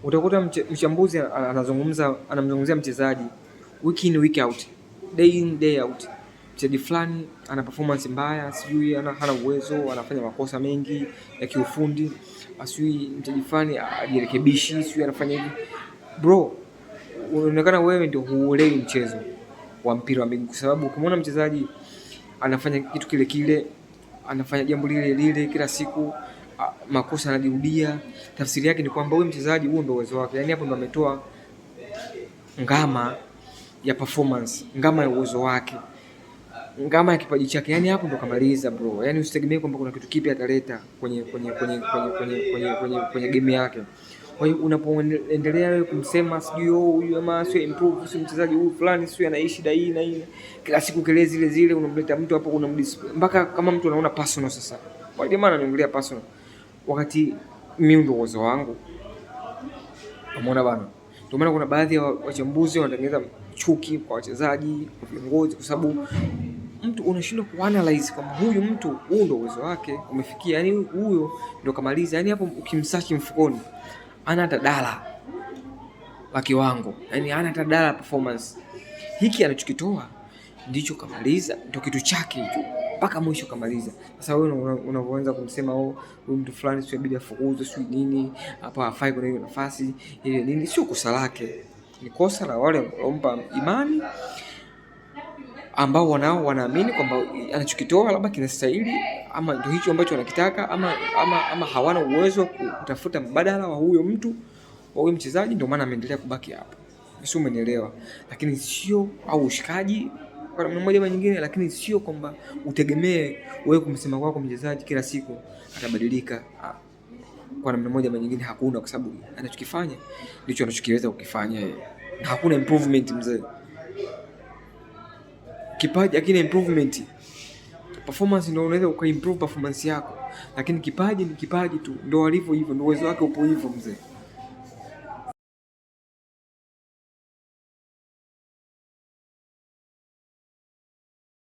utakuta mchambuzi anamzungumzia mchezaji week in week out, day in day out. Mchezaji fulani ana performance mbaya, sijui hana uwezo, anafanya makosa mengi ya kiufundi, sijui mchezaji fulani ajirekebishi, sijui anafanya hivi. Bro, unaonekana wewe ndio huelewi mchezo wa mpira wa miguu, kwa sababu ukimwona mchezaji anafanya kitu kile kile, anafanya jambo lile lile kila siku, makosa anajirudia, tafsiri yake ni kwamba huyu mchezaji, huo ndio uwezo wake. Yani hapo ndo ametoa ngama ya performance, ngama ya uwezo wake, ngama ya kipaji chake. Yani hapo ndo kamaliza bro. Yani usitegemee kwamba kuna kitu kipi ataleta kwenye game yake. Kwa hiyo unapoendelea wewe kumsema sijui huyu ama sio improve, sio mchezaji huyu fulani, sio anaishi dai na hii kila siku kelele zile zile, unamleta mtu hapo unamdisplay mpaka kama mtu anaona personal. Sasa kwa nini maana naongelea personal wakati mimi ndio uwezo wangu? Umeona bana? Ndio maana kuna baadhi ya wachambuzi wanatengeneza chuki kwa wachezaji, kwa viongozi, kwa sababu mtu unashindwa kuanalyze kwamba huyu mtu huo ndio uwezo wake umefikia, yani huyo ndio kamaliza. Yani hapo ukimsearch mfukoni ana hata dala la kiwango, yani ana hata dala performance. Hiki anachokitoa ndicho kamaliza, ndio kitu chake hicho mpaka mwisho kamaliza. Sasa wewe unaanza kumsema huyu mtu fulani sio bidii afukuzwe sio nini, hapa hafai kuna hiyo nafasi ile nini, sio kosa lake, ni kosa la wale wanaompa imani, ambao wanaamini kwamba anachokitoa labda kinastahili, ama ndio hicho ambacho anakitaka, ama hawana uwezo kutafuta mbadala wa huyo mtu, wa huyo mchezaji, ndio maana ameendelea kubaki hapo. Sio, umenielewa? Lakini sio au ushikaji kwa namna moja ama nyingine, lakini sio kwamba utegemee wewe kumsema kwako mchezaji kila siku atabadilika kwa namna moja ama nyingine. Hakuna, kwa sababu anachokifanya ndicho anachokiweza kukifanya yeye. Hakuna improvement mzee. Kipaji hakina improvement. Performance ndio unaweza ukaimprove performance yako, lakini kipaji ni kipaji tu, ndio alivyo hivyo, ndio uwezo wake upo hivyo mzee.